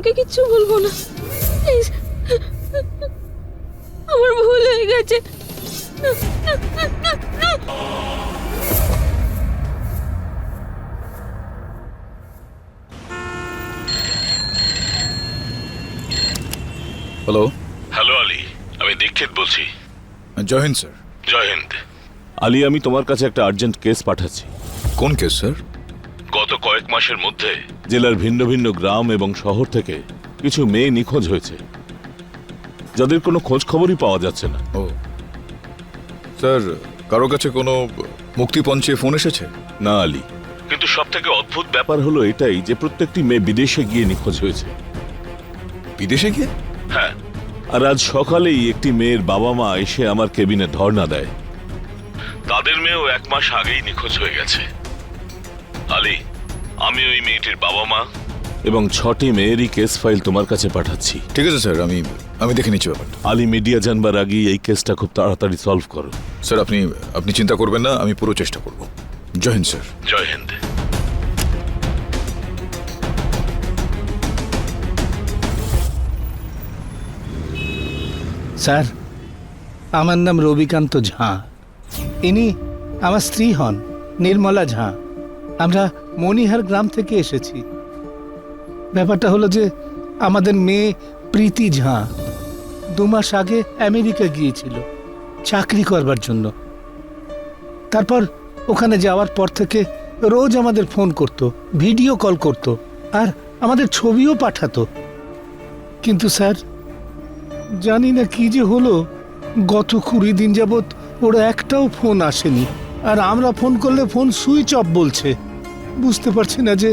কাউকে কিচ্ছু বলবো না, প্লিজ। আমার ভুল হয়ে গেছে। হ্যালো। হ্যালো আলী, আমি দীক্ষিত বলছি। জয় হিন্দ স্যার। জয় হিন্দ। আলী, আমি তোমার কাছে একটা আর্জেন্ট কেস পাঠাচ্ছি। কোন কেস স্যার? গত কয়েক মাসের মধ্যে জেলার ভিন্ন ভিন্ন গ্রাম এবং শহর থেকে কিছু মেয়ে নিখোঁজ হয়েছে, যাদের কোনো খোঁজ খবরই পাওয়া যাচ্ছে না। ও স্যার, কারো কাছে কোনো মুক্তিপণ চেয়ে ফোন এসেছে? না আলী, কিন্তু সব থেকে অদ্ভুত ব্যাপার হলো এটাই যে প্রত্যেকটি মেয়ে বিদেশে গিয়ে নিখোঁজ হয়েছে। বিদেশে গিয়ে? হ্যাঁ, আর আজ সকালেই একটি মেয়ের বাবা মা এসে আমার কেবিনে ধর্ণা দেয়। তাদের মেয়েও 1 মাস আগেই নিখোঁজ হয়ে গেছে। আলী, আমি ওই মেয়েটির বাবা মা এবং 6টি মেয়েরই কেস ফাইল তোমার কাছে পাঠাচ্ছি। ঠিক আছে স্যার, আমি দেখে নিচ্ছি ব্যাপারটা। আলী, মিডিয়া জানবার আগেই এই কেসটা খুব তাড়াতাড়ি সলভ করো। স্যার আপনি চিন্তা করবেন না, আমি পুরো চেষ্টা করব। জয় হিন্দ স্যার। জয় হিন্দ। স্যার, আমার নাম রবিকান্ত ঝা। ইনি আমার স্ত্রী হন নির্মলা ঝা। আমরা মনিহার গ্রাম থেকে এসেছি। ব্যাপারটা হলো যে আমাদের মেয়ে প্রীতি ঝা 2 মাস আগে আমেরিকা গিয়েছিল চাকরি করবার জন্য। তারপর ওখানে যাওয়ার পর থেকে রোজ আমাদের ফোন করত, ভিডিও কল করত, আর আমাদের ছবিও পাঠাতো। কিন্তু স্যার, জানি না কি যে হলো, গত 20 দিন যাবৎ ওর একটাও ফোন আসেনি, আর আমরা ফোন করলে ফোন সুইচ অফ বলছে। বুঝতে পারছি না যে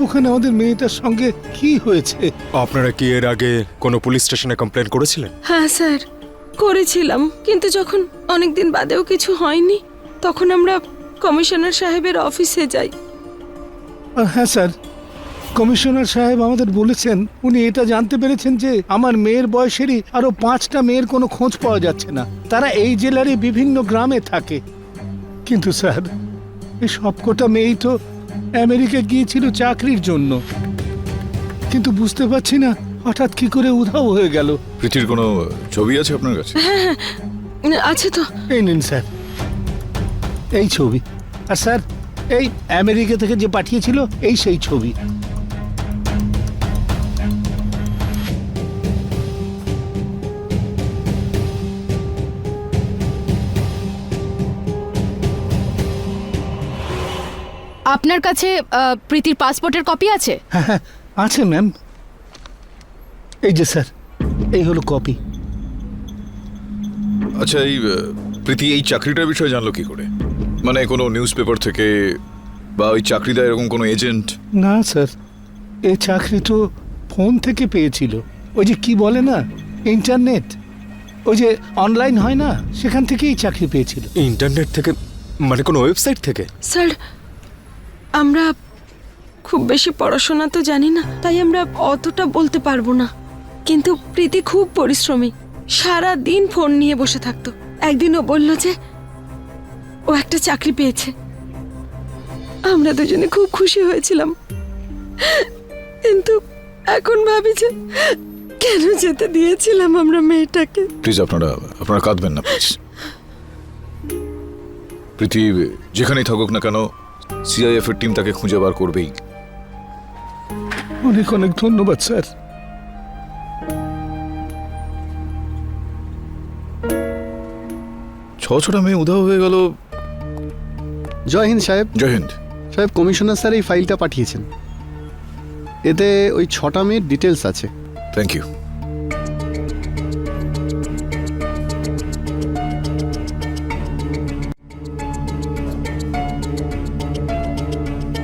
ওখানে আমাদের মেয়েটার সঙ্গে কি হয়েছে। আপনারা কি এর আগে কোনো পুলিশ স্টেশনে কমপ্লেন করেছিলেন? হ্যাঁ স্যার, করেছিলাম, কিন্তু যখন অনেকদিন বাদেও কিছু হয়নি তখন আমরা কমিশনার সাহেবের অফিসে যাই। আর হ্যাঁ স্যার, কমিশনার সাহেব আমাদের বলেছেন উনি এটা জানতে পেরেছেন যে আমার মেয়ের বয়সেরই আরো 5টা মেয়ের কোনো খোঁজ পাওয়া যাচ্ছে না। তারা এই জেলারই বিভিন্ন গ্রামে থাকে। কিন্তু স্যার, এই সবকটা মেয়েই তো আমেরিকা গিয়েছিল চাকরির জন্য। কিন্তু বুঝতে পারছি না হঠাৎ কি করে উধাও হয়ে গেল। প্রীতির কোনো ছবি আছে আপনার কাছে? আছে তো। এই নিন স্যার, এই ছবি। আর স্যার, এই আমেরিকা থেকে যে পাঠিয়েছিল এই সেই ছবি। আপনার কাছে প্রীতির পাসপোর্টের কপি আছে? হ্যাঁ হ্যাঁ আছে ম্যাম। এই যে স্যার, এই হলো কপি। আচ্ছা, এই প্রীতি এই চাকরিটার বিষয়ে জানলো কি করে? মানে কোনো নিউজ পেপার থেকে, বা ওই চাকরিদার এরকম কোনো এজেন্ট? না স্যার, এই চাকরি তো ফোন থেকে পেয়েছিল। ওই যে কি বলে না, ইন্টারনেট, ওই যে অনলাইন হয় না, সেখান থেকেই চাকরি পেয়েছিল। ইন্টারনেট থেকে? মানে কোনো ওয়েবসাইট থেকে? স্যার, আমরা খুব বেশি পড়াশোনা তো জানি না, তাই আমরা অতটা বলতে পারবো না। কিন্তু প্রীতি খুব পরিশ্রমী, সারা দিন ফোন নিয়ে বসে থাকতো। একদিন ও বলল যে ও একটা চাকরি পেয়েছে। আমরা দুজনে খুব খুশি হয়েছিলাম, কিন্তু এখন ভাবি যে কেন যেতে দিয়েছিলাম আমরা মেয়েটাকে। প্লিজ আপনারা কাঁদবেন না প্লিজ। প্রীতি যেখানেই থাকুক না কেন, সিআইএফ এর টিম তাকে খুঁজে বার করবেই। অনেক অনেক ধন্যবাদ স্যার। ছটা মেয়ে উধাও হয়ে গেল। জয় হিন্দ সাহেব। জয় হিন্দ সাহেব, কমিশনার স্যার এই ফাইলটা পাঠিয়েছেন। এতে ওই 6টা মেয়ের ডিটেলস আছে। Thank you.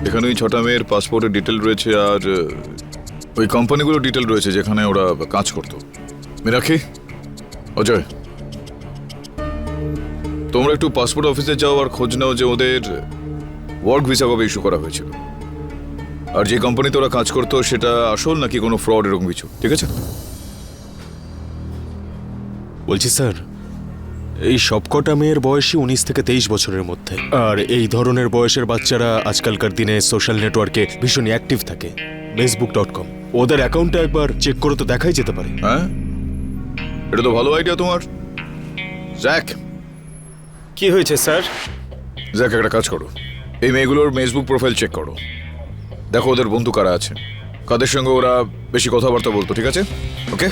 এখানে ওই 6টা মেয়ের পাসপোর্টের ডিটেল রয়েছে, আর ওই কোম্পানিগুলোর ডিটেল রয়েছে যেখানে ওরা কাজ করতো। মীনাক্ষী, অজয়, তোমরা একটু পাসপোর্ট অফিসে যাও আর খোঁজ নাও যে ওদের ওয়ার্ক ভিসা কবে ইস্যু করা হয়েছিল, আর যে কোম্পানিতে ওরা কাজ করতো সেটা আসল নাকি কোনো ফ্রড, এরকম কিছু। ঠিক আছে? বলছি স্যার, এই সবকটা মেয়ের বয়সই 19 থেকে 23 বছরের মধ্যে। আর এই ধরনের বয়সের বাচ্চারা আজকালকার দিনে সোশ্যাল নেটওয়ার্কে ভীষণ অ্যাক্টিভ থাকে। facebook.com ওদের অ্যাকাউন্টটা একবার চেক করে তো দেখাই যেতে পারে। হ্যাঁ, এটা তো ভালো আইডিয়া তোমার। জ্যাক, কি হয়েছে স্যার? জ্যাক একটা কাজ করো, এই মেয়েগুলোর ফেসবুক প্রোফাইল চেক করো, দেখো ওদের বন্ধু কারা আছে, কাদের সঙ্গে ওরা বেশি কথাবার্তা বলতো, ঠিক আছে? ওকে,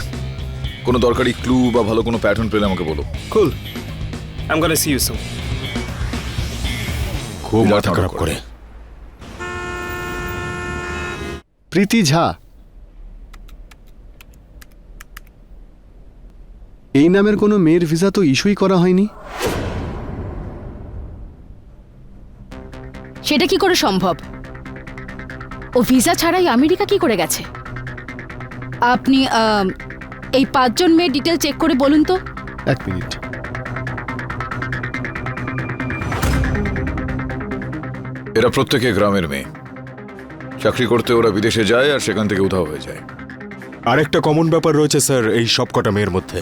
কোনো দরকারি ক্লু বা ভালো কোনো প্যাটার্ন পেলে আমাকে বলো। Cool, I am gonna see you soon. খুব বিরাট মাথা খারাপ নাটক করে। প্রীতি ঝা, এই নামের কোনো মেয়ের ভিসা তো ইস্যুই করা হয়নি। সেটা কি করে সম্ভব? ও ভিসা ছাড়াই আমেরিকা কি করে গেছে? আপনি এই 5 জন মেয়ের ডিটেল চেক করে বলুন তো। এক মিনিট। এরা প্রত্যেকে গ্রামের মেয়ে, চাকরি করতে ওরা বিদেশে যায় আর সেখান থেকে উধাও হয়ে যায়। আরেকটা কমন ব্যাপার রয়েছে স্যার এই সবকটা মেয়ের মধ্যে।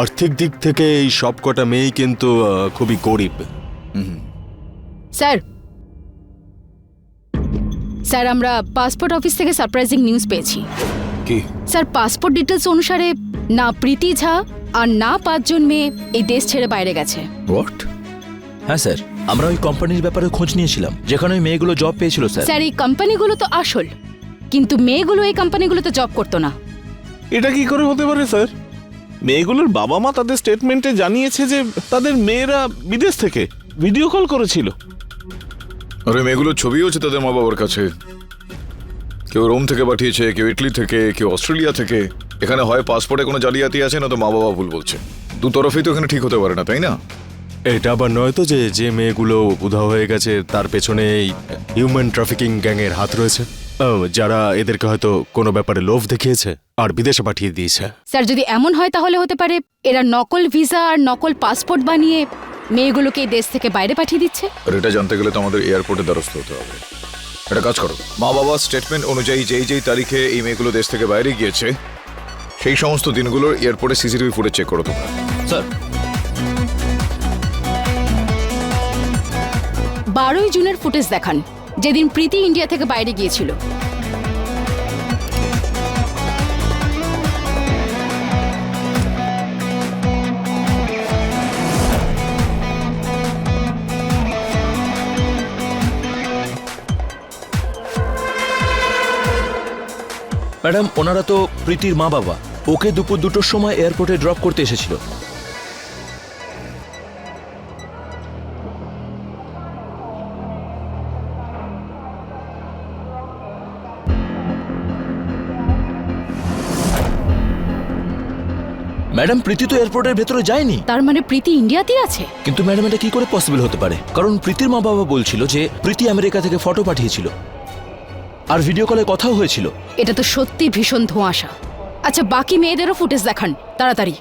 আর্থিক দিক থেকে এই সবকটা মেয়েই কিন্তু খুবই গরিব। স্যার, স্যার আমরা পাসপোর্ট অফিস থেকে সারপ্রাইজিং নিউজ পেয়েছি। কি? স্যার পাসপোর্ট ডিটেলস অনুসারে না প্রীতি ঝা আর না 5 জন মেয়ে এই দেশ ছেড়ে বাইরে গেছে। হোয়াট? হ্যাঁ স্যার, আমরা ওই কোম্পানির ব্যাপারে খোঁজ নিয়েছিলাম যেখানে ওই মেয়েগুলো জব পেয়েছিল স্যার। স্যার এই কোম্পানিগুলো তো আসল, কিন্তু মেয়েগুলো এই কোম্পানিগুলোতে জব করতো না। এটা কি করে হতে পারে স্যার? মেয়েগুলোর বাবা মা তাদের স্টেটমেন্টে জানিয়েছে যে তাদের মেয়েরা বিদেশ থেকে ভিডিও কল করেছিল। আরে মেয়েগুলোর ছবিও আছে তাদের মা বাবার কাছে, কেউ রোম থেকে পাঠিয়েছে, কেউ ইটালি থেকে, কেউ অস্ট্রেলিয়া থেকে। এখানে হয় পাসপোর্টে কোনো জালিয়াতি আছে, না তো মা বাবা ভুল বলছে। দু তরফেই তো এখানে ঠিক হতে পারে না, তাই না? এটা আবার নয় তো যে যে মেয়েগুলো উধাও হয়ে গেছে তার পেছনে এই হিউম্যান ট্রাফিকিং গ্যাংয়ের হাত রয়েছে, যারা এদেরকে হয়তো কোনো ব্যাপারে লোভ দেখিয়েছে আর বিদেশে পাঠিয়ে দিয়েছে। স্যার যদি এমন হয় তাহলে হতে পারে এরা নকল ভিসা আর নকল পাসপোর্ট বানিয়ে মেয়েগুলোকে এই দেশ থেকে বাইরে পাঠিয়ে দিচ্ছে। আর এটা জানতে গেলে তো আমাদের এয়ারপোর্টে দ্বারস্থ হতে হবে। একটা কাজ করো, মা বাবার স্টেটমেন্ট অনুযায়ী যেই যেই তারিখে এই মেয়েগুলো দেশ থেকে বাইরে গিয়েছে সেই সমস্ত দিনগুলোর এয়ারপোর্টে সিসিটিভি ফুটেজ চেক করো তোমরা। স্যার 12ই জুনের ফুটেজ দেখান, যেদিন প্রীতি ইন্ডিয়া থেকে বাইরে গিয়েছিল। ম্যাডাম, ওনারা তো প্রীতির মা বাবা। ওকে দুপুর 2টোর সময় এয়ারপোর্টে ড্রপ করতে এসেছিল। ম্যাডাম, প্রীতি তো এয়ারপোর্টের ভেতরে যায়নি। তার মানে প্রীতি ইন্ডিয়াতেই আছে? কিন্তু ম্যাডাম এটা কি করে পসিবল হতে পারে? কারণ প্রীতির মা বাবা বলছিল যে প্রীতি আমেরিকা থেকে ফটো পাঠিয়েছিল আর ভিডিও কলে কথাও হয়েছিল। এটা তো সত্যি ভীষণ ধোঁয়াশা। আচ্ছা বাকি মেয়েদেরও ফুটেজ দেখান তাড়াতাড়ি।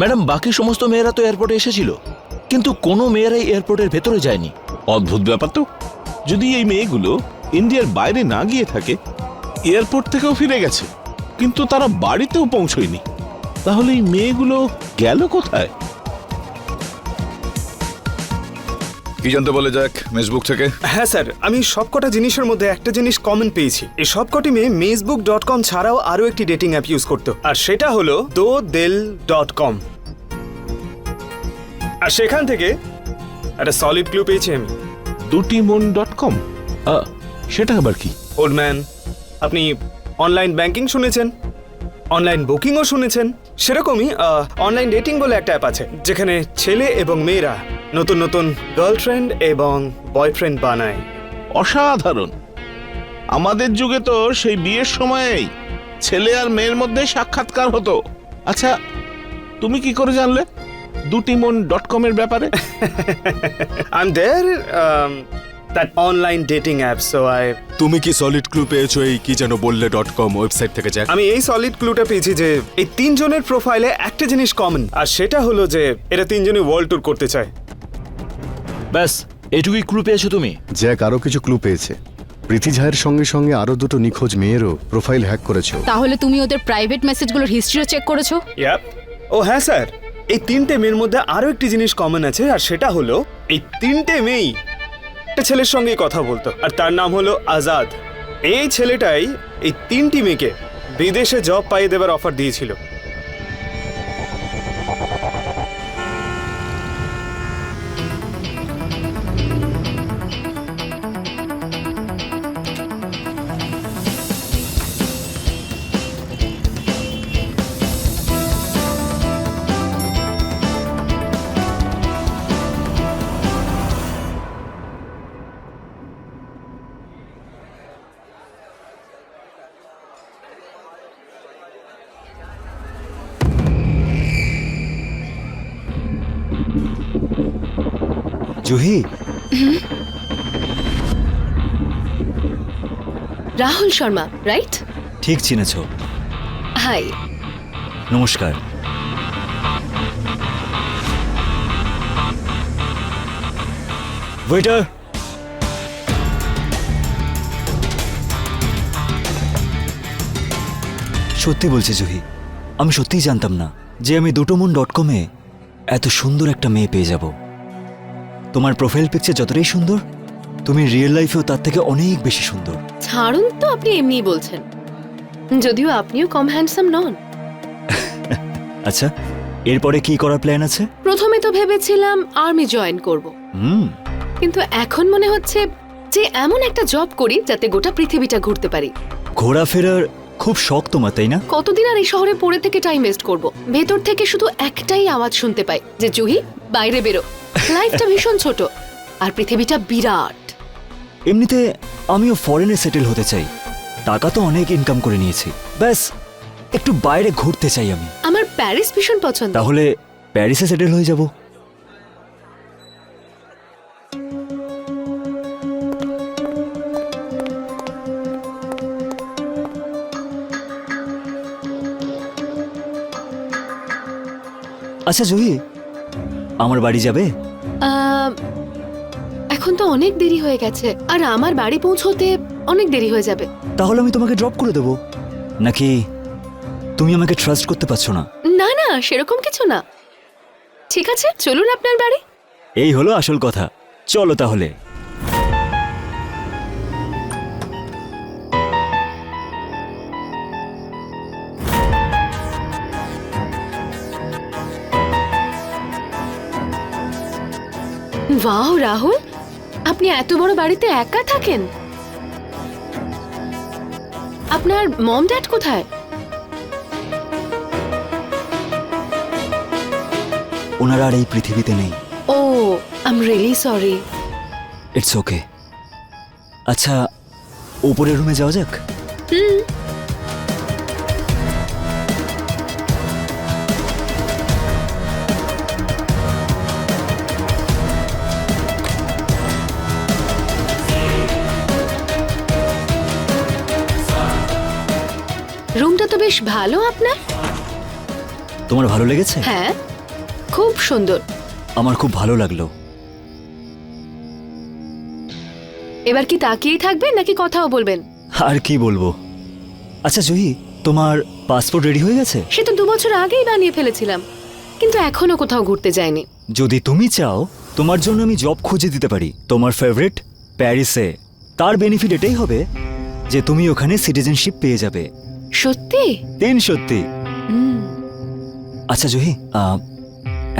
ম্যাডাম, বাকি সমস্ত মেয়েরা তো এয়ারপোর্টে এসেছিল, কিন্তু কোনো মেয়েরাই এয়ারপোর্টের ভেতরে যায়নি। অদ্ভুত ব্যাপার তো। যদি এই মেয়েগুলো ইন্ডিয়ার বাইরে না গিয়ে থাকে, এয়ারপোর্ট থেকেও ফিরে গেছে কিন্তু তারা বাড়িতেও পৌঁছয়নি, তাহলে এই মেয়েগুলো গেল কোথায়? কি জানতে বলে যাক ফেসবুক থেকে? হ্যাঁ স্যার, আমি সবকটা জিনিসের মধ্যে একটা জিনিস কমন পেয়েছি। এই সবকটি মেয়ে facebook.com ছাড়াও আরো একটি ডেটিং অ্যাপ ইউজ করতো, আর সেটা হলো dodel.com। আর সেখান থেকে একটা সলিড ক্লু পেয়েছি আমি। dutimon.com, সেটা আবার কি? ওল্ড ম্যান, আপনি অনলাইন ব্যাংকিং শুনেছেন, অনলাইন বুকিংও শুনেছেন। সেরকমই অনলাইন ডেটিং বলে একটা অ্যাপ আছে, যেখানে ছেলে এবং মেয়েরা নতুন নতুন গার্লফ্রেন্ড এবং বয়ফ্রেন্ড বানায়। অসাধারণ। আমাদের যুগে তো সেই বিয়ের সময়েই ছেলে আর মেয়ের মধ্যে সাক্ষাৎকার হতো। আচ্ছা, তুমি কি করে জানলে dutimon.com এর ব্যাপারে? I'm there that online dating app, so তুমি কি সলিড ক্লু পেয়েছো এই কি যেন বললে .com ওয়েবসাইট থেকে? জ্যাক, আমি এই সলিড ক্লুটা পেয়েছি যে এই 3 জনের প্রোফাইলে একটা জিনিস কমন, আর সেটা হলো যে এরা 3 জনই ওয়ার্ল্ড ট্যুর করতে চায়। ব্যাস এটুকুই ক্লু পেয়েছো তুমি? জ্যাক আরও কিছু ক্লু পেয়েছে। প্রীতি ঝায়ের সঙ্গে সঙ্গে আরও 2টো নিখোঁজ মেয়েরও প্রোফাইল হ্যাক করেছে। তাহলে তুমি ওদের প্রাইভেট মেসেজগুলোর হিস্ট্রিও চেক করেছো? ইয়াপ। ও হ্যাঁ স্যার, এই তিনটে মেয়ের মধ্যে আরো একটি জিনিস কমন আছে, আর সেটা হলো এই তিনটে মেয়েই একটা ছেলের সঙ্গেই কথা বলতো, আর তার নাম হলো আজাদ। এই ছেলেটাই এই তিনটি মেয়েকে বিদেশে জব পাইয়ে দেবার অফার দিয়েছিল। জুহি, রাহুল শর্মা, রাইট? ঠিক চিনেছ। হাই। নমস্কার। ওয়েটার। সত্যি বলছি জুহি, আমি সত্যিই জানতাম না যে আমি dutomon.com-এ এত সুন্দর একটা মেয়ে পেয়ে যাব। তোমার প্রোফাইল পিকচার যতটাই সুন্দর, তুমি রিয়েল লাইফেও তার থেকে অনেক বেশি সুন্দর। ছাড়ুন তো, আপনি এমনিই বলছেন, যদিও আপনিও কম হ্যান্ডসাম নন। আচ্ছা, এরপরে কি করার প্ল্যান আছে? প্রথমে তো ভেবেছিলাম আর্মি জয়েন করব, কিন্তু এখন মনে হচ্ছে যে এমন একটা জব করি যাতে গোটা পৃথিবীটা ঘুরতে পারি। ঘোরাফেরার খুব শখ তোমার, তাই না? কতদিন আর এই শহরে পড়ে থেকে টাইম ওয়েস্ট করব? ভেতর থেকে শুধু একটাই আওয়াজ শুনতে পাই যে জুহি বাইরে বেরো, লাইফটা ভীষণ ছোট আর পৃথিবীটা বিরাট। এমনিতে আমিও ফরেনে সেটেল হতে চাই, টাকা তো অনেক ইনকাম করে নিয়েছি, ব্যাস একটু বাইরে ঘুরতে চাই আমি। আমার প্যারিস ভীষণ পছন্দ। তাহলে প্যারিসে সেটেল হয়ে যাব। আচ্ছা জুহি, আমার বাড়ি যাবে? এখন তো অনেক দেরি হয়ে গেছে, আর আমার বাড়ি পৌঁছতে অনেক দেরি হয়ে যাবে। তাহলে আমি তোমাকে ড্রপ করে দেবো, নাকি তুমি আমাকে ট্রাস্ট করতে পারছো না? না না, সেরকম কিছু না। ঠিক আছে, চলুন আপনার বাড়ি। এই হলো আসল কথা, চলো তাহলে। ওয়াও রাহুল, আপনি এত বড় বাড়িতে একা থাকেন? আপনার মম ড্যাড কোথায়? ওনারা আর এই পৃথিবীতে নেই। Oh, I am really sorry. It's okay. আচ্ছা, উপরের রুমে যাওয়া যাক। রুমটা তো বেশ ভালো আপনার। তোমার ভালো লেগেছে? হ্যাঁ, খুব সুন্দর। আমার খুব ভালো লাগলো। এবার কি তাকিয়েই থাকবেন নাকি কথাও বলবেন? আর কি বলবো। আচ্ছা জুহি, তোমার পাসপোর্ট রেডি হয়ে গেছে? সে তো 2 বছর আগেই বানিয়ে ফেলেছিলাম, কিন্তু এখনো কোথাও ঘুরতে যাইনি। যদি তুমি চাও, তোমার জন্য আমি জব খুঁজে দিতে পারি তোমার ফেভারিট প্যারিসে। তার বেনিফিট এটাই হবে যে তুমি ওখানে সিটিজেনশিপ পেয়ে যাবে। সত্যি? সত্যি। আচ্ছা জুহি,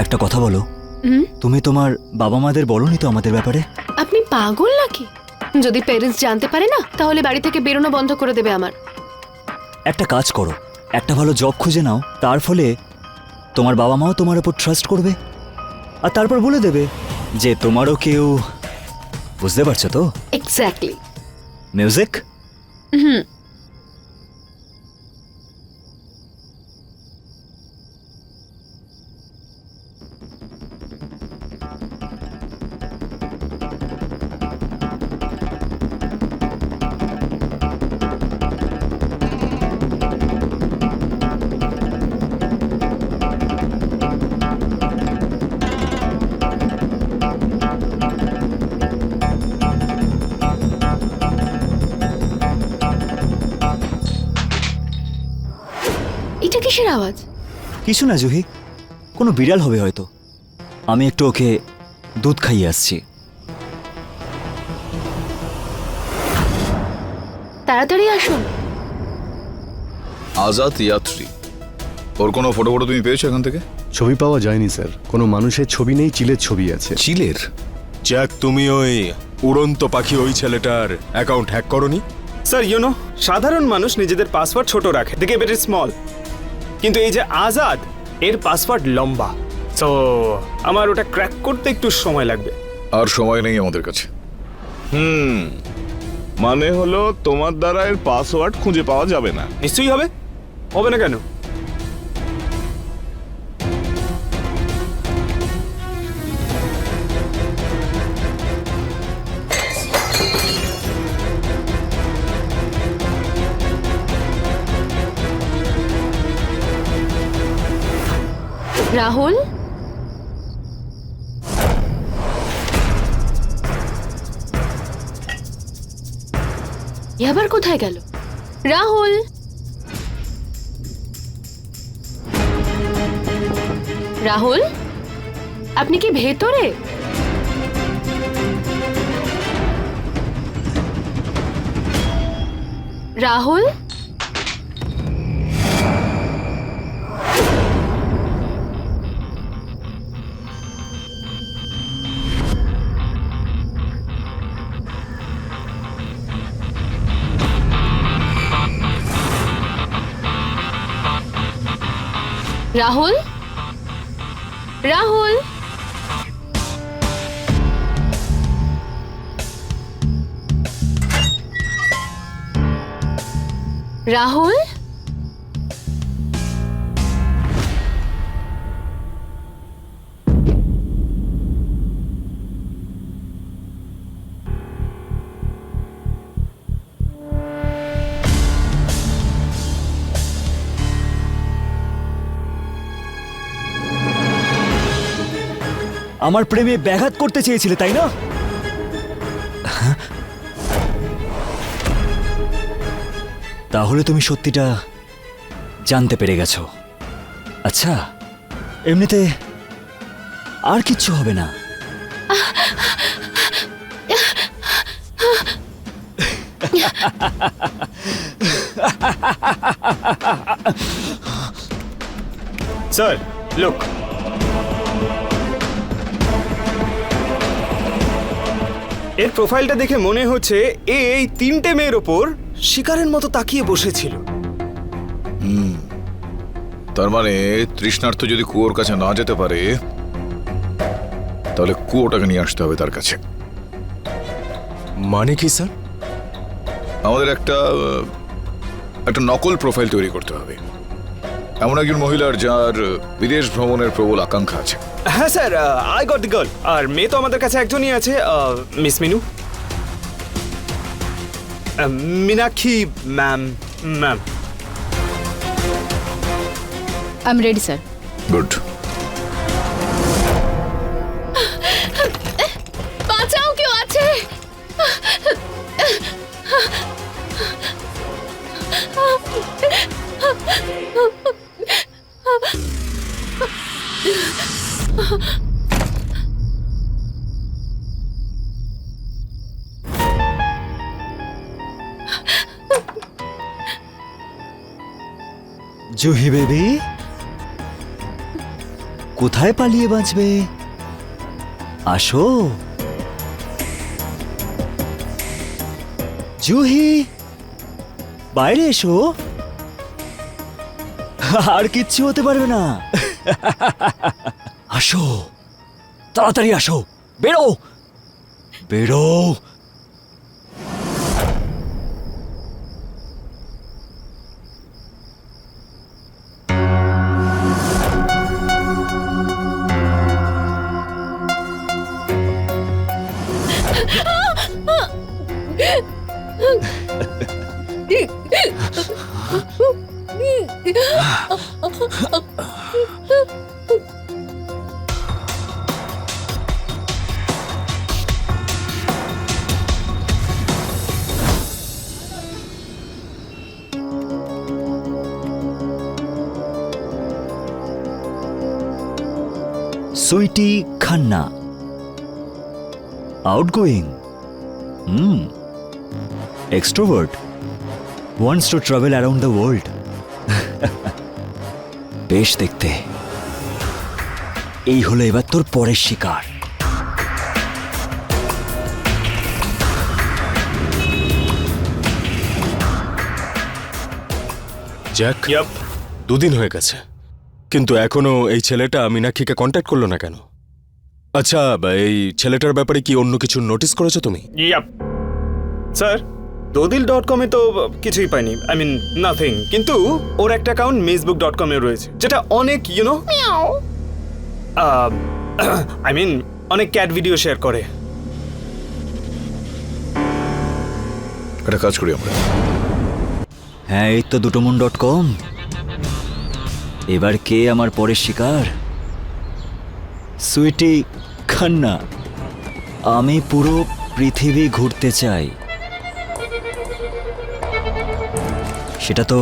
একটা কথা বলো, তুমি তোমার বাবা মাদের বলোনি তো আমাদের ব্যাপারে? আপনি পাগল নাকি? যদি প্যারেন্টস জানতে পারে না, তাহলে বাড়ি থেকে বেরোনো বন্ধ করে দেবে আমার। একটা কাজ করো, একটা ভালো জব খুঁজে নাও, তার ফলে তোমার বাবা মাও তোমার উপর ট্রাস্ট করবে, আর তারপর বলে দেবে যে তোমারও কেউ, বুঝতে পারছো তো? এক্স্যাক্টলি। মিউজিক। এটা কিসের আওয়াজ? কিছু না জুহি, কোনো বিড়াল হবে হয়তো। আমি একটু ওকে দুধ খাইয়ে আসছি। তাড়াতাড়ি আসুন। আজাদ ইয়াত্রী, ওর কোনো ফটো তুমি পেয়েছো এখান থেকে? ছবি পাওয়া যায়নি স্যার, কোনো মানুষের ছবি নেই, চিলের ছবি আছে। চিলের? জ্যাক, তুমি ওই উড়ন্ত পাখি ওই ছেলেটার অ্যাকাউন্ট হ্যাক করনি? স্যার সাধারণ মানুষ নিজেদের পাসওয়ার্ড ছোট রাখে, দেখে ভেরি স্মল, কিন্তু এই যে আজাদ, এর পাসওয়ার্ড লম্বা, তো আমার ওটা ক্র্যাক করতে একটু সময় লাগবে। আর সময় নেই আমাদের কাছে। মানে হলো তোমার দ্বারা এর পাসওয়ার্ড খুঁজে পাওয়া যাবে না। নিশ্চয়ই হবে, হবে না কেন? রাহুল, এ আবার কোথায় গেল? রাহুল, রাহুল, আপনি কি ভেতরে? রাহুল, রাহুল, রাহুল, রাহুল, আমার প্রেমে ব্যাঘাত করতে চেয়েছিলে, তাই না? তাহলে তুমি সত্যিটা জানতে পেরে গেছো। আচ্ছা, এমনিতে আর কিচ্ছু হবে না। স্যার লুক, এর প্রোফাইলটা দেখে মনে হচ্ছে এই তিনটে মেয়ের ওপর শিকারের মতো তাকিয়ে বসেছিল। তার মানে তৃষ্ণার্থ যদি কুয়োর কাছে না যেতে পারে, তাহলে কুয়োটাকে নিয়ে আসতে হবে তার কাছে। মানে কি স্যার? আমাদের একটা নকল প্রোফাইল তৈরি করতে হবে, এমন একজন মহিলার যার বিদেশ ভ্রমণের প্রবল আকাঙ্ক্ষা আছে। হ্যাঁ sir, I got the girl. আর মেয়ে তো আমাদের কাছে একজনই আছে, miss Minu, Meenakshi ma'am. I am ready sir. Good. বাঁচাও, কেউ আছে? জুহি বেবি, কোথায় পালিয়ে বাঁচবে? আসো জুহি, বাইরে এসো, আর কিচ্ছু হতে পারবে না। আসো, তাড়াতাড়ি আসো, বেরো বেরো। Sweetie Khanna, outgoing, extrovert, wants to travel around the world. বেশ দেখতে। এই হলো এবার তোর পরের শিকার। Jack, yup. 2 দিন হয়ে গেছে, কিন্তু এখনো এই ছেলেটা মীনাক্ষীকে কন্ট্যাক্ট করলো না কেন? আচ্ছা, এই ছেলেটার ব্যাপারে কি অন্য কিছু নোটিস করেছো তুমি? ইয়াপ স্যার, dodil.com এ তো কিছুই পাইনি, আই মিন নাথিং। কিন্তু ওর একটা অ্যাকাউন্ট facebook.com এ রয়েছে, যেটা অনেক আই মিন অনেক ক্যাট ভিডিও শেয়ার করে। একটা কাজ করি আমরা। হ্যাঁ, এই তো দুটোমন.com। এবার কে আমার পরের শিকার? সুইটি খান্না। আমি পুরো পৃথিবী ঘুরতে চাই। সেটা তো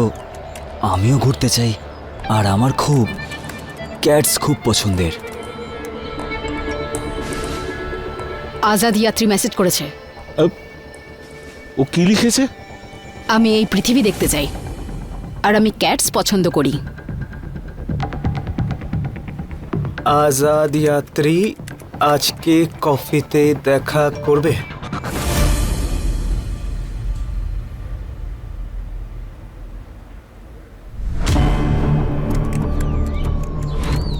আমিও ঘুরতে চাই, আর আমার খুব ক্যাটস খুব পছন্দের। আজাদ ইয়াত্রী মেসেজ করেছে। ও কি লিখেছে? আমি এই পৃথিবী দেখতে চাই, আর আমি ক্যাটস পছন্দ করি। আজাদ ইয়াত্রী আজকে কফিতে দেখা করবে।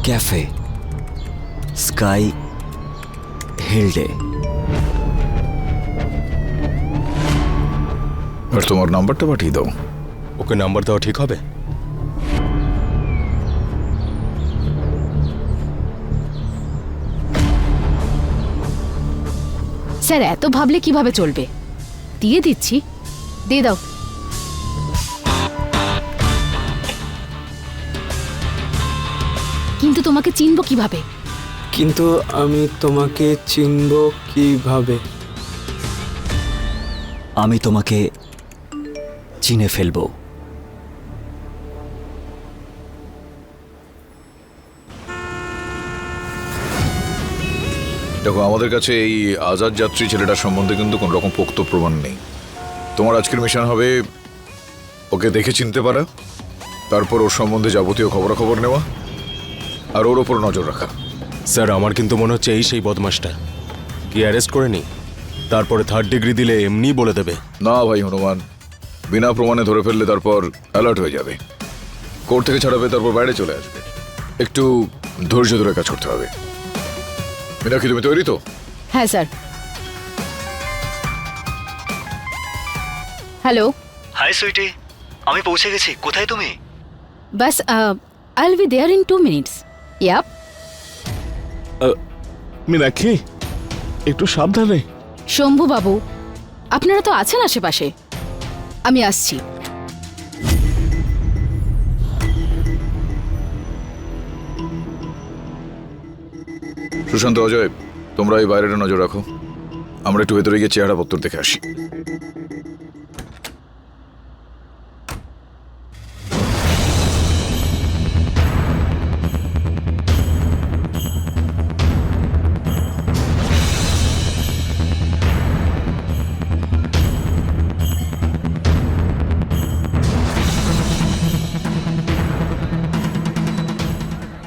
Cafe sky Hilde. আর তোমার নাম্বারটা পাঠিয়ে দাও। ওকে নাম্বার দেওয়া ঠিক হবে? স্যার, এত ভাবলে কিভাবে চলবে? দিয়ে দিচ্ছি, দিয়ে দাও। কিন্তু তোমাকে চিনব কিভাবে? কিন্তু আমি তোমাকে চিনব কিভাবে? আমি তোমাকে চিনে ফেলবো। দেখো, আমাদের কাছে এই আজাদ যাত্রী ছেলেটার সম্বন্ধে কিন্তু কোনো রকম পোক্ত প্রমাণ নেই। তোমার আজকের মিশন হবে ওকে দেখে চিনতে পারা, তারপর ওর সম্বন্ধে যাবতীয় খবরাখবর নেওয়া, আর ওর ওপর নজর রাখা। স্যার, আমার কিন্তু মনে হচ্ছে এই সেই বদমাসটা। কি অ্যারেস্ট করে নি? তারপরে 3rd ডিগ্রি দিলে এমনি বলে দেবে। না ভাই হনুমান, বিনা প্রমাণে ধরে ফেললে তারপর অ্যালার্ট হয়ে যাবে, কোর্ট থেকে ছাড়াবে, তারপর বাইরে চলে আসবে। একটু ধৈর্য ধরে কাজ করতে হবে। মীনাক্ষী, তুমি তৈরি তো? হ্যাঁ স্যার। হ্যালো। হাই সুইটি, আমি পৌঁছে গেছি। কোথায় তুমি? বাস I will be there in 2 minutes. Yup. Meenakshi, একটু সাবধানে। শম্ভু বাবু, আপনারা তো আছেন আশেপাশে, আমি আসছি। সুশান্ত, অজয়, তোমরা এই বাইরেটা নজর রাখো, আমরা একটু ভেতরে গিয়ে চেহারা পত্তর দেখে আসি।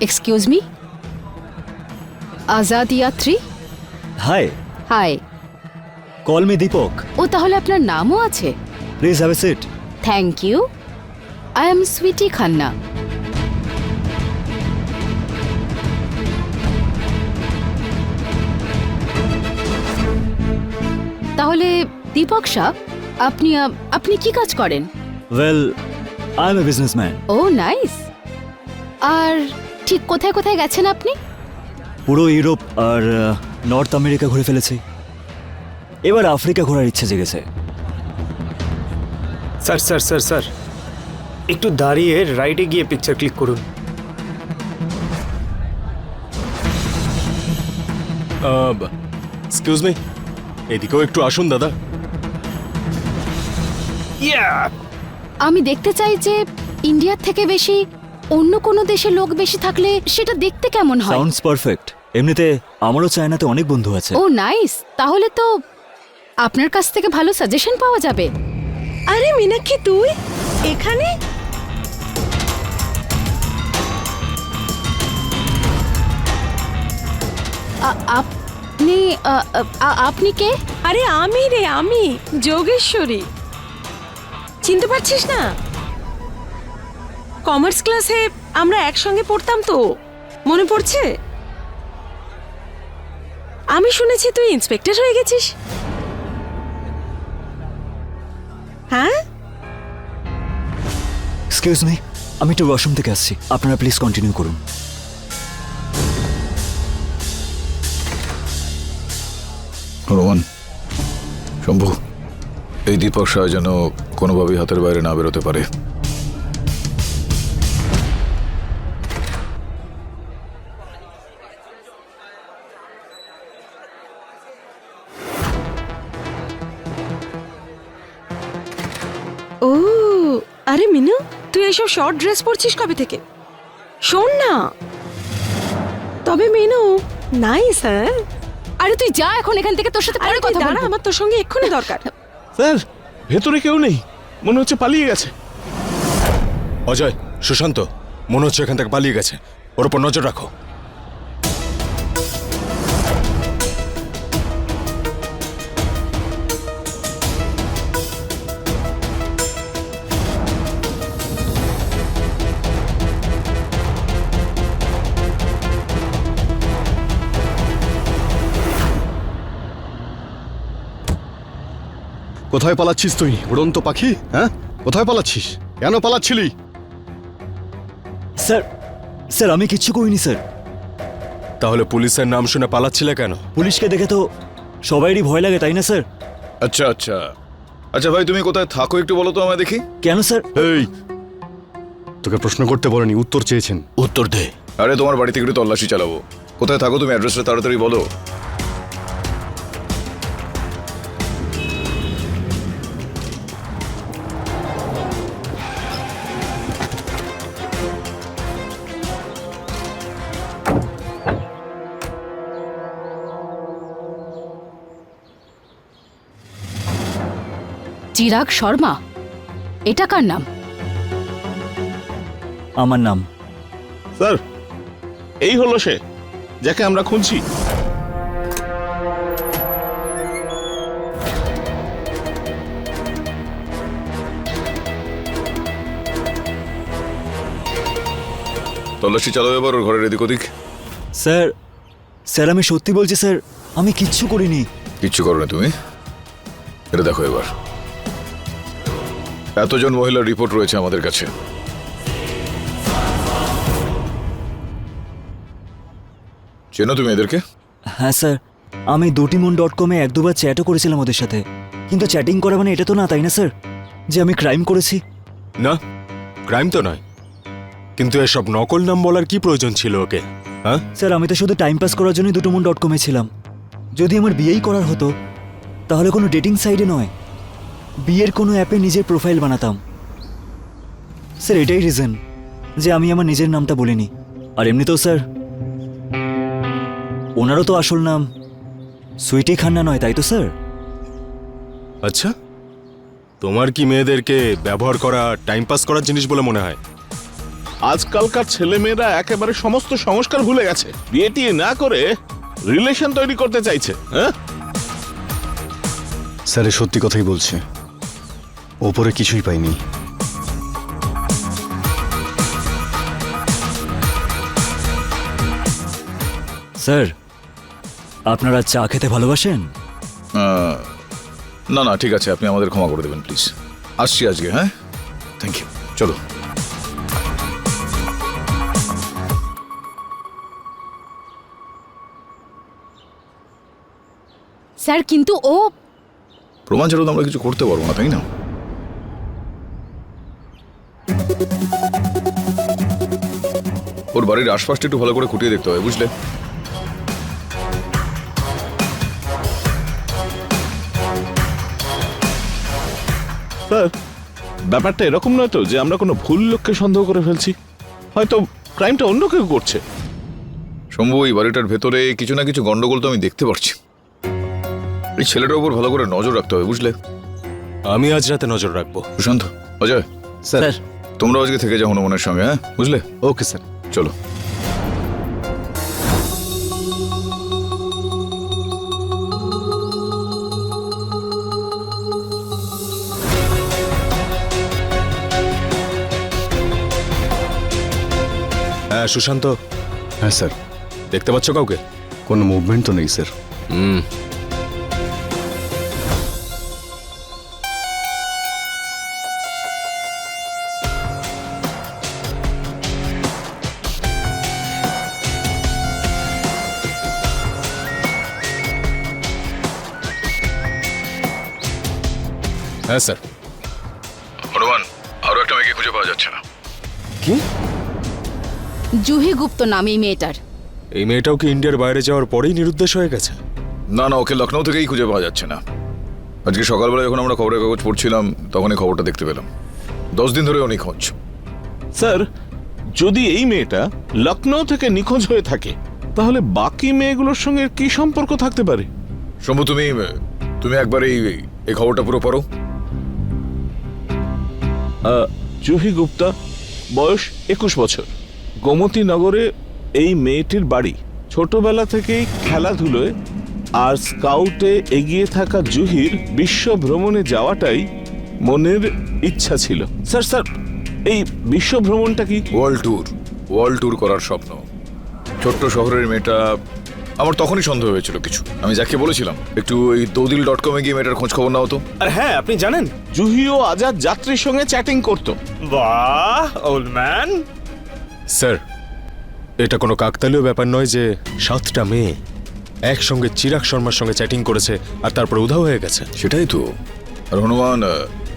Excuse me, Azad Yatri. Hi, hi. Call me Deepak. ও, তাহলে আপনার নামও আছে? Please have a seat. Thank you. I am Sweety Khanna. তাহলে দীপক শাহ, আপনি কি কাজ করেন? Well, I am a businessman. Oh nice. আর ঠিক কোথায় কোথায় গেছেন আপনি? পুরো ইউরোপ আর নর্থ আমেরিকা ঘুরে ফেলেছি। এবার আফ্রিকা ঘোরার ইচ্ছে জেগেছে। স্যার স্যার স্যার স্যার, একটু দাঁড়িয়ে রাইটে গিয়ে পিকচার ক্লিক করুন। এক্সকিউজ মি, এদিকেও একটু আসুন দাদা। আমি দেখতে চাই যে ইন্ডিয়ার থেকে বেশি অন্য কোনো দেশে লোক বেশি থাকলে সেটা দেখতে কেমন হয়। Sounds perfect. এমনিতে আমারও চায়নাতে অনেক বন্ধু আছে। ও নাইস, তাহলে তো আপনার কাছ থেকে ভালো সাজেশন পাওয়া যাবে। আরে মীনাক্ষী, তুই এখানে? আপনি আপনি কে? আরে আমি রে, আমি যোগেশ্বরী। চিনতে পারছিস না? কমার্স ক্লাসে আমরা একসঙ্গে পড়তাম তো, মনে পড়ছে? আমি শুনেছি তুই ইন্সপেক্টর হয়ে গেছিস। হ্যাঁ, এক্সকিউজ মি, আমি একটু ওয়াশরুম থেকে আসছি, আপনারা প্লিজ কন্টিনিউ করুন। রোমান, শম্ভু, এই দীপক সাহা যেন কোনোভাবেই হাতের বাইরে না বেরোতে পারে। ও আরে মিনু, তুই এসব শর্ট ড্রেস পরছিস কবে থেকে? শোন না, তবে মিনু নাইস। হ্যাঁ, আরে তুই যা এখন এখান থেকে, তোর সাথে আরে পরে তুই কথা দাঁড়া, বলবো। আমার তোর সঙ্গে এক্ষুনি দরকার। স্যার, ভেতরে কেউ নেই, মনে হচ্ছে পালিয়ে গেছে। অজয়, সুশান্ত, মনে হচ্ছে এখান থেকে পালিয়ে গেছে। ওর উপর নজর রাখো। কোথায় পালাচ্ছিস তুই, উড়ন্ত পাখি? হ্যাঁ, কোথায় পালাচ্ছিস? কেন পালাচ্ছিলি? স্যার, স্যার আমি কিচ্ছু করিনি স্যার। তাহলে পুলিশের নাম শুনে পালাচ্ছিলে কেন? পুলিশকে দেখে তো সবাইরই ভয় লাগে, তাই না স্যার? আচ্ছা আচ্ছা আচ্ছা ভাই, তুমি কোথায় থাকো একটু বলো তো আমায় দেখি। কেন স্যার? এই, তোকে প্রশ্ন করতে বলেনি, উত্তর চেয়েছেন। উত্তর দে। আরে তোমার বাড়িতে একটু তল্লাশি চালাবো। কোথায় থাকো তুমি, অ্যাড্রেসটা তাড়াতাড়ি বলো। চিরাগ শর্মা, এটা কার নাম? আমার নাম। স্যার, এই হলো সে যাকে আমরা খুঁজছি। তল্লাশি চালাও এবার ওর ঘরের এদিক ওদিক। স্যার, স্যার আমি সত্যি বলছি স্যার, আমি কিচ্ছু করিনি। কিচ্ছু করো না তুমি। এটা দেখো এবার, এতজন মহিলার রিপোর্ট রয়েছে আমাদের কাছে। চেনো তুমি এদেরকে? হ্যাঁ স্যার, আমি dutimon.com-এ এক দুবার চ্যাটও করেছিলাম ওদের সাথে। কিন্তু চ্যাটিং করা মানে এটা তো না, তাই না স্যার, যে আমি ক্রাইম করেছি? না, ক্রাইম তো নয়, কিন্তু এসব নকল নাম বলার কি প্রয়োজন ছিল ওকে? হ্যাঁ স্যার, আমি তো শুধু টাইম পাস করার জন্যই dutimon.com-এ ছিলাম। যদি আমার বিয়েই করার হতো তাহলে কোনো ডেটিং সাইটে নয়, বিয়ের কোনো অ্যাপে নিজের প্রোফাইল বানাতাম। স্যার এটাই রিজন যে আমি আমার নিজের নামটা বলিনি। আর এমনিতেও স্যার, ওনারও তো আসল নাম সুইটি খান্না নয়, তাই তো স্যার? আচ্ছা, তোমার কি মেয়েদেরকে ব্যবহার করা, টাইম পাস করার জিনিস বলে মনে হয়? আজকালকার ছেলেমেয়েরা একেবারে সমস্ত সংস্কার ভুলে গেছে, বিয়ে টিয়ে না করে রিলেশন তৈরি করতে চাইছে। হ্যাঁ স্যার সত্যি কথাই বলছে, ওপরে কিছুই পাইনি। স্যার, আপনারা চা খেতে ভালোবাসেন? না না, ঠিক আছে, আপনি আমাদের ক্ষমা করে দেবেন প্লিজ। আসছি আজকে। হ্যাঁ, থ্যাংক ইউ। চলো। স্যার কিন্তু ও প্রমাণ ছাড়া তো আমরা কিছু করতে পারবো না, তাই না? ওর বাড়ির আশপাশটা একটু ভালো করে খুঁটিয়ে দেখতে হবে, বুঝলে? স্যার, ব্যাপারটা এরকম নয় তো যে আমরা কোনো ভুল লোককে সন্দেহ করে ফেলছি। হয়তো ক্রাইমটা অন্য কেউ করছে। শম্ভু, এই বাড়িটার ভেতরে কিছু না কিছু গন্ডগোল তো আমি দেখতে পাচ্ছি। এই ছেলেটার উপর ভালো করে নজর রাখতে হবে, বুঝলে? আমি আজ রাতে নজর রাখবো। সুশান্ত, অজয়, স্যার। তোমরা আজকে থেকে যাও হনুমানের সঙ্গে, হ্যাঁ? বুঝলে? Okay sir. চলো। হ্যাঁ সুশান্ত, হ্যাঁ স্যার। দেখতে পাচ্ছ কাউকে? কোনো মুভমেন্ট তো নেই স্যার। হ্যাঁ স্যার। হনুমান, আরো একটা মেয়েকে খুঁজে পাওয়া যাচ্ছে না। কি? জুহি গুপ্ত নাম এই মেয়েটার। এই মেয়েটাও কি ইন্ডিয়ার বাইরে যাওয়ার পরেই নিরুদ্দেশ হয়ে গেছে? না না, ওকে লখনৌ থেকেই খুঁজে পাওয়া যাচ্ছে না। আজকে সকালবেলা যখন আমরা খবরের কাগজ পড়ছিলাম তখনই খবরটা দেখতে পেলাম। 10 দিন ধরে উনি খোঁজ। স্যার, যদি এই মেয়েটা লখনৌ থেকে নিখোঁজ হয়ে থাকে তাহলে বাকি মেয়েগুলোর সঙ্গে কি সম্পর্ক থাকতে পারে? শম্ভু, তুমি একবার এই খবরটা পুরো পড়ো। জুহি গুপ্তা, বয়স 21 বছর, গোমতী নগরে এই মেয়েটির বাড়ি। ছোটবেলা থেকেই খেলাধুলোয় আর স্কাউটে এগিয়ে থাকা জুহির বিশ্ব ভ্রমণে যাওয়াটাই মনের ইচ্ছা ছিল। স্যার স্যার, এই বিশ্ব ভ্রমণটা কি? ওয়ার্ল্ড ট্যুর করার স্বপ্ন। ছোট্ট শহরের মেয়েটা, আমার তখনই সন্দেহ হয়েছিল কিছু। আমি যাকে বলেছিলাম একটু এই dodil.com গিয়ে মেয়েটার খোঁজ খবর নাও তো। আর হ্যাঁ, আপনি জানেন জুহিও আজাদ যাত্রীর সঙ্গে চ্যাটিং করত। বাহ, ওল্ড ম্যান। স্যার, এটা কোনো কাকতালীয় ব্যাপার নয় যে 7টা মেয়ে একসঙ্গে চিরাগ শর্মার সঙ্গে চ্যাটিং করেছে আর তারপর উধাও হয়ে গেছে। সেটাই তো। আর হনুমান,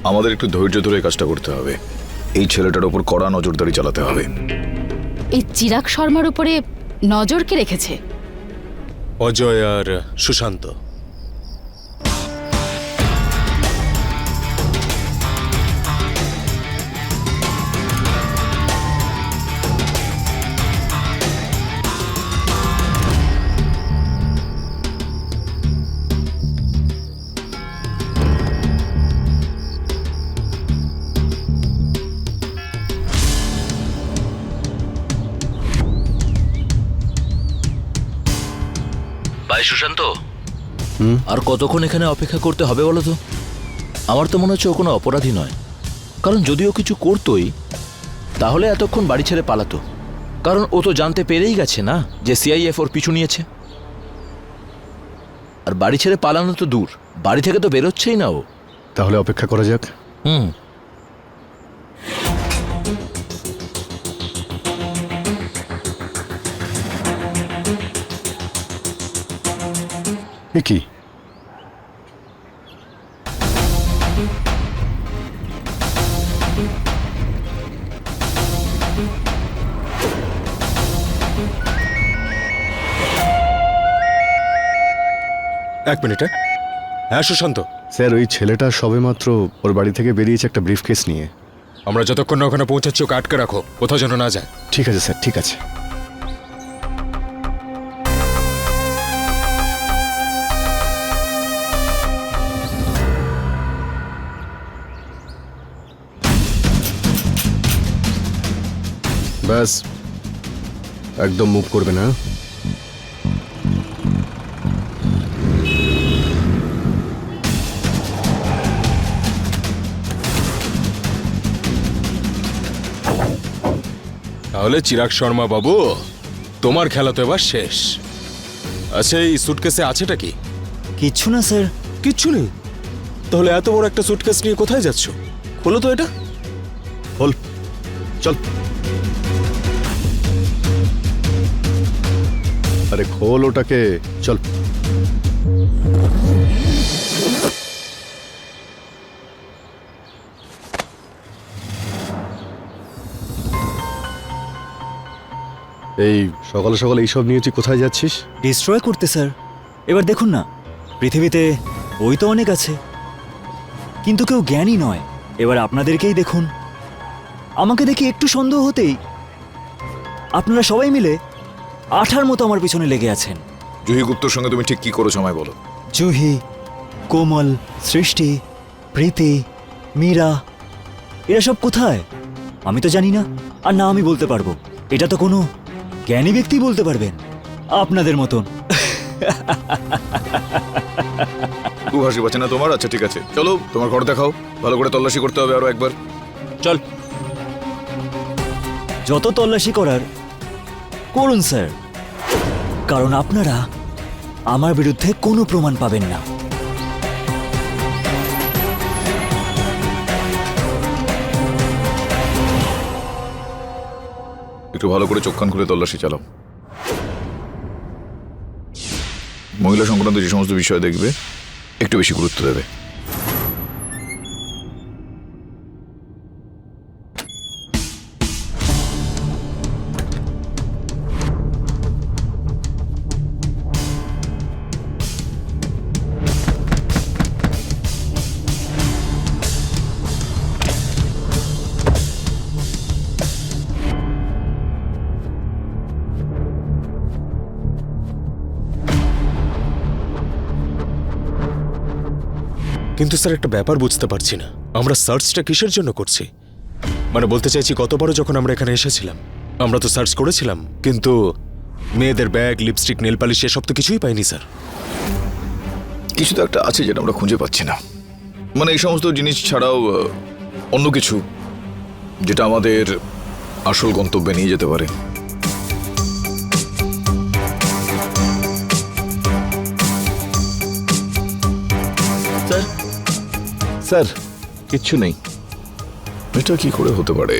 আমাদের একটু ধৈর্য ধরে কাজটা করতে হবে। এই ছেলেটার ওপর কড়া নজরদারি চালাতে হবে। এই চিরাগ শর্মার উপরে নজর কে রেখেছে? অজয় আর সুশান্ত। ভাই সুশান্ত, আর কতক্ষণ এখানে অপেক্ষা করতে হবে বলো তো? আমার তো মনে হচ্ছে ও কোনো অপরাধী নয়। কারণ যদিও কিছু করতোই তাহলে এতক্ষণ বাড়ি ছেড়ে পালাতো। কারণ ও তো জানতে পেরেই গেছে না যে সিআইএফ ওর পিছু নিয়েছে। আর বাড়ি ছেড়ে পালানো তো দূর, বাড়ি থেকে তো বেরোচ্ছেই না ও। তাহলে অপেক্ষা করা যাক। হুম। এ কি? এক মিনিট। হ্যাঁ সুশান্ত, স্যার, ওই ছেলেটা সবেমাত্র ওর বাড়ি থেকে বেরিয়েছে একটা ব্রিফকেস নিয়ে। আমরা যতক্ষণ না ওখানে পৌঁছাচ্ছি ওকে আটকে রাখো, কোথাও যেন না যায়। ঠিক আছে স্যার, ঠিক আছে। ব্যাস, একদম মুভ করবে না। তাহলে চিরাগ শর্মা বাবু, তোমার খেলা তো এবার শেষ। আচ্ছা, এই সুটকেসে আছেটা কি? কিচ্ছু না স্যার। কিচ্ছু নেই? তাহলে এত বড় একটা সুটকেস নিয়ে কোথায় যাচ্ছ? খোলো তো এটা। খোল, চল। আরে খোল ওটাকে, চল। এই সকালে সকালে এইসব নিয়ে তুই কোথায় যাচ্ছিস? ডিস্ট্রয় করতে স্যার। এবার দেখুন না, পৃথিবীতে বই তো অনেক আছে, কিন্তু কেউ জ্ঞানী নয়। এবার আপনাদেরকেই দেখুন, আমাকে দেখে একটু সন্দেহ হতেই আপনারা সবাই মিলে আঠার মতো আমার পিছনে লেগে আছেন। জুহি গুপ্তর সঙ্গে তুমি ঠিক কি করেছো আমায় বলো। জুহি, কোমল, সৃষ্টি, প্রীতি, মীরা, এরা সব কোথায় আমি তো জানি না, আর না আমি বলতে পারবো। এটা তো কোনো জ্ঞানী ব্যক্তি বলতে পারবেন, আপনাদের মতন। খুব হাসি পাচ্ছে না তোমার? আচ্ছা ঠিক আছে, চলো তোমার ঘর দেখাও, ভালো করে তল্লাশি করতে হবে আরো একবার। চল। যত তল্লাশি করার করুন স্যার, কারণ আপনারা আমার বিরুদ্ধে কোনো প্রমাণ পাবেন না। একটু ভালো করে চোখ কান খুলে তল্লাশি চালাও। মহিলা সংক্রান্ত যে সমস্ত বিষয় দেখবে একটু বেশি গুরুত্ব দেবে। কিন্তু স্যার একটা ব্যাপার বুঝতে পারছি না, আমরা সার্চটা কিসের জন্য করছি? মানে বলতে চাইছি, গতবারও যখন আমরা এখানে এসেছিলাম আমরা তো সার্চ করেছিলাম, কিন্তু মেয়েদের ব্যাগ, লিপস্টিক, নেল পালিশ এসব তো কিছুই পাইনি স্যার। কিছু তো একটা আছে যেটা আমরা খুঁজে পাচ্ছি না। মানে এই সমস্ত জিনিস ছাড়াও অন্য কিছু যেটা আমাদের আসল গন্তব্যে নিয়ে যেতে পারে। স্যার, স্যার কিচ্ছু নেই। এটা কি করে হতে পারে?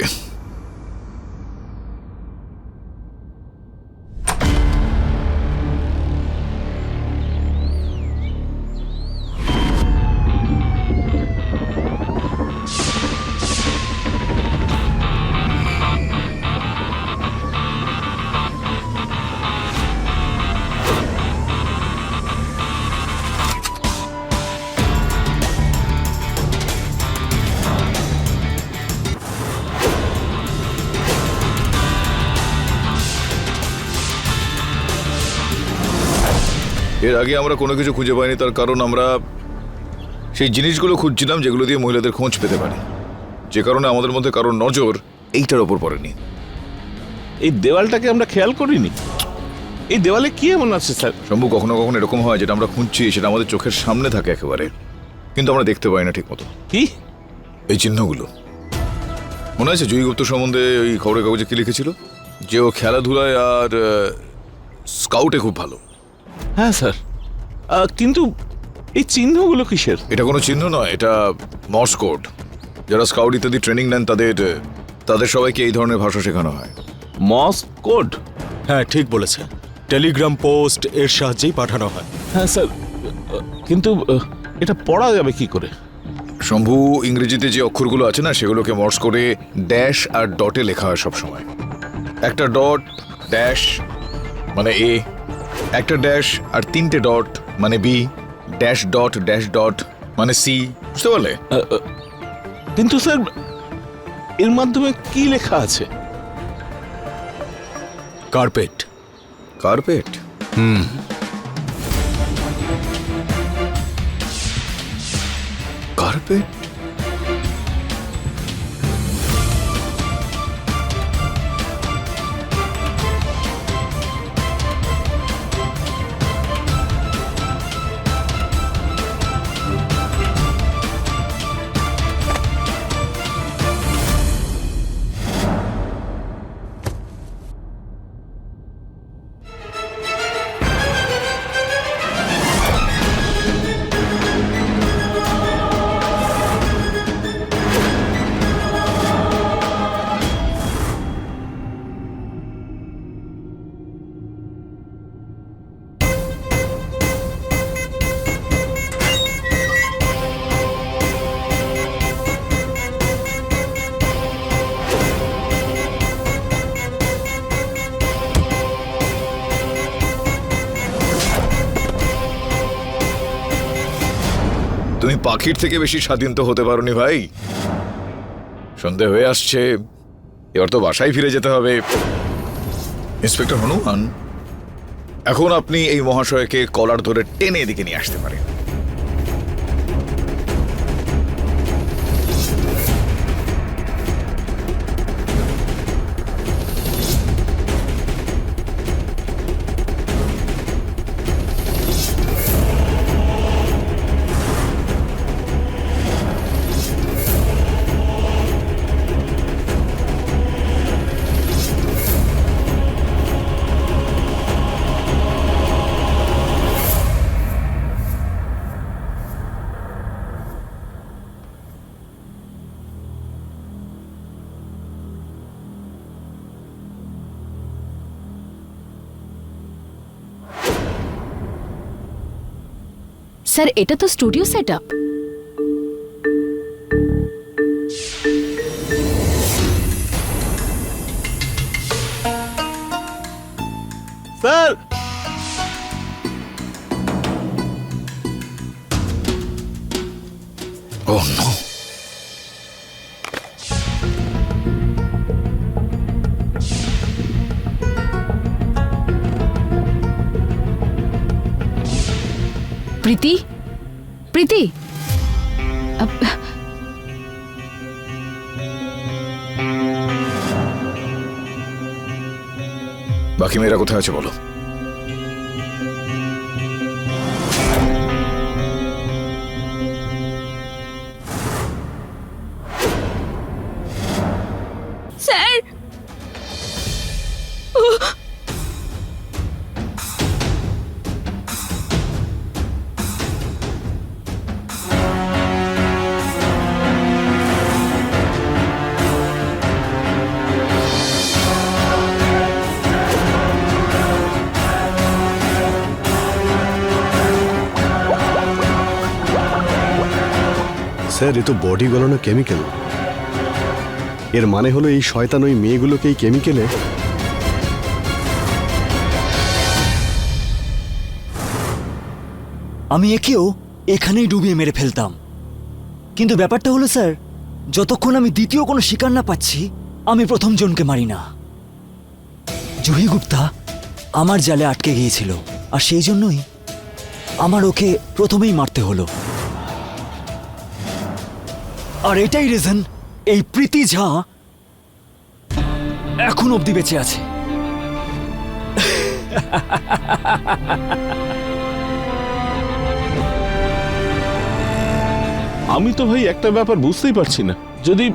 এর আগে আমরা কোনো কিছু খুঁজে পাইনি, তার কারণ আমরা সেই জিনিসগুলো খুঁজছিলাম যেগুলো দিয়ে মহিলাদের খোঁজ পেতে পারি, যে কারণে আমাদের মধ্যে কারোর নজর এইটার ওপর পড়েনি। এই দেওয়ালটাকে আমরা খেয়াল করিনি। এই দেওয়ালে কি এমন আছে স্যার? শম্ভু, কখনো কখনো এরকম হয় যেটা আমরা খুঁজছি সেটা আমাদের চোখের সামনে থাকে একেবারে, কিন্তু আমরা দেখতে পাই না ঠিক মতো। কি এই চিহ্নগুলো মনে আছে জুহি গুপ্ত সম্বন্ধে ওই খবরের কাগজে কি লিখেছিল? যে ও খেলাধুলায় আর স্কাউটে খুব ভালো। হ্যাঁ স্যার, কিন্তু এই চিহ্নগুলো কিসের? এটা কোনো চিহ্ন নয়, এটা মর্স কোড। যারা স্কাউট ইত্যাদি ট্রেনিং নেন তাদের সবাইকে এই ধরনের ভাষা শেখানো হয়। মস কোড? হ্যাঁ ঠিক বলেছে, টেলিগ্রাম পোস্ট এর সাহায্যেই পাঠানো হয়। হ্যাঁ স্যার, কিন্তু এটা পড়া যাবে কি করে? শম্ভু, ইংরেজিতে যে অক্ষরগুলো আছে না সেগুলোকে মর্স করে ড্যাশ আর ডটে লেখা হয় সবসময়। একটা ডট ড্যাশ মানে এ, একটা ড্যাশ আর তিনটে ডট মানে বি, ড্যাশ ডট মানে সি, বুঝতে পারলে? কিন্তু স্যার এর মাধ্যমে কি লেখা আছে? কার্পেট। কার্পেট? কার্পেট? তুমি পাখির থেকে বেশি স্বাধীন তো হতে পারোনি ভাই। সন্ধে হয়ে আসছে, এবার তো বাসায় ফিরে যেতে হবে। ইন্সপেক্টর হনুমান, এখন আপনি এই মহাশয়কে কলার ধরে টেনে এদিকে নিয়ে আসতে পারেন। স্যার এটা তো studio set up. Sir Oh no! প্রীতি, প্রীতি, বাকি মেয়েরা কোথায় আছে বলো? স্যার, স্যার, এ তো বডি গলানো কেমিক্যাল। এর মানে হলো এই শয়তান ওই মেয়েগুলোকে এই কেমিক্যালে। আমি একেও এখানেই ডুবিয়ে মেরে ফেলতাম, কিন্তু ব্যাপারটা হলো স্যার, যতক্ষণ আমি দ্বিতীয় কোনো শিকার না পাচ্ছি আমি প্রথম জনকে মারি না। জুহি গুপ্তা আমার জালে আটকে গিয়েছিল, আর সেই জন্যই আমার ওকে প্রথমেই মারতে হলো। আর এটাই রিজন এই প্রীতি ঝা এখন অবধি বেঁচে আছে। আমি তো ভাই একটা ব্যাপার বুঝতেই পারছি না, যদি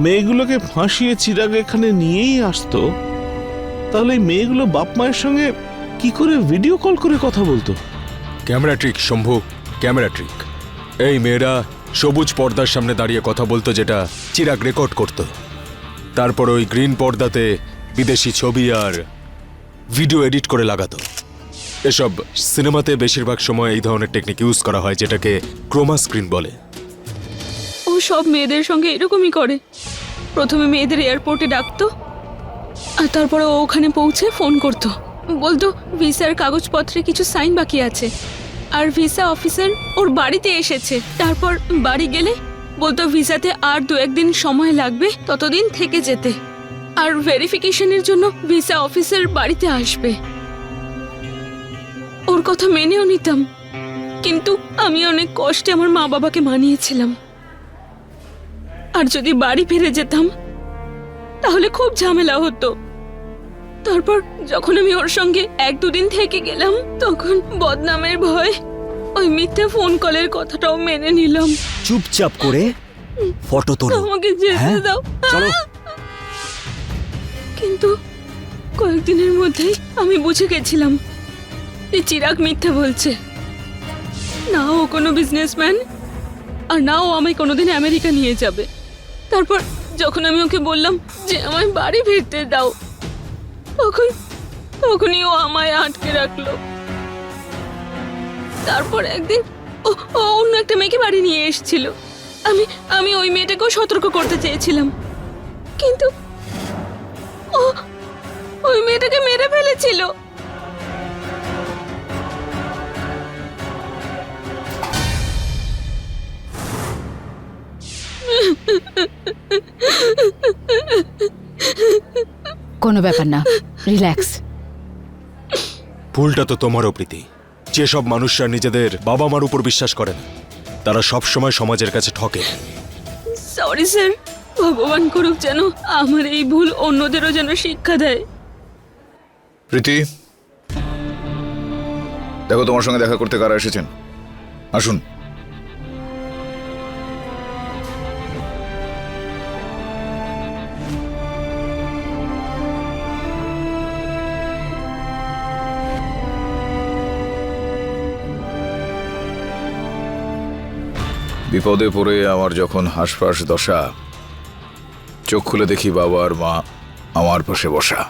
মেয়েগুলোকে ফাঁসিয়ে চিরাগ এখানে নিয়েই আসতো তাহলে এই মেয়েগুলো বাপ মায়ের সঙ্গে কি করে ভিডিও কল করে কথা বলতো? Camera trick Shambhu, camera trick. এই মেয়েরা সবুজ পর্দার সামনে দাঁড়িয়ে কথা বলতো, যেটা চিরাগ রেকর্ড করত। তারপর ওই গ্রিন পর্দাতে বিদেশি ছবি আর ভিডিও এডিট করে লাগাতো। এসব সিনেমাতে বেশিরভাগ সময় এই ধরনের টেকনিক ইউজ করা হয়, যেটাকে ক্রোমা স্ক্রিন বলে। ও সব মেয়েদের সঙ্গে এরকমই করে। প্রথমে মেয়েদের এয়ারপোর্টে ডাকতো, আর তারপরে ও ওখানে পৌঁছে ফোন করতো, বলতো ভিসার কাগজপত্রে কিছু সাইন বাকি আছে, আর ভিসা অফিসার ওর বাড়িতে এসেছে। তারপর বাড়ি গেলে বলতো ভিসাতে আর 2-1 দিন সময় লাগবে, ততদিন থেকে যেতে, আর ভেরিফিকেশনের জন্য ভিসা অফিসার বাড়িতে আসবে। ওর কথা মেনেও নিতাম, কিন্তু আমি অনেক কষ্টে আমার মা বাবাকে মানিয়েছিলাম। আর যদি বাড়ি ফিরে যেতাম তাহলে খুব ঝামেলা হতো। তারপর যখন আমি ওর সঙ্গে 1-2 দিন থেকে গেলাম, তখন বদনামের ভয় ওই মিথ্যে ফোন কলের কথাটাও মেনে নিলাম। চুপচাপ করে ফটো তোলো। আমাকে যেতে হ্যাঁ? দাও। চলো। কিন্তু কয়েকদিনের মধ্যেই আমি বুঝে গেছিলাম যে চিরাগ মিথ্যে বলছে। না ও কোনো বিজনেসম্যান, আর না ও আমায় কোনোদিন আমেরিকা নিয়ে যাবে। তারপর যখন আমি ওকে বললাম যে আমায় বাড়ি ফিরতে দাও, তখনই ও আমায় আটকে রাখলো। তারপর একদিন ও অন্য একটা মেয়েকে বাড়ি নিয়ে এসেছিল। আমি ওই মেয়েটাকেও সতর্ক করতে চেয়েছিলাম, কিন্তু ও ওই মেয়েটাকে মেরে ফেলেছিল। কোনো ব্যাপার না, রিল্যাক্স। ভুলটা তো তোমারও প্রীতি। যেসব মানুষরা নিজেদের বাবা মার উপর বিশ্বাস করে না, তারা সব সময় সমাজের কাছে ঠকে। সরি স্যার, ভগবান করুক যেন আমার এই ভুল অন্যদেরও যেন শিক্ষা দেয়। প্রীতি, দেখো তোমার সঙ্গে দেখা করতে কারা এসেছেন, আসুন। বিপদে পড়ে আমার যখন হাঁসফাঁস দশা, চোখ খুলে দেখি বাবা আর মা আমার পাশে বসা।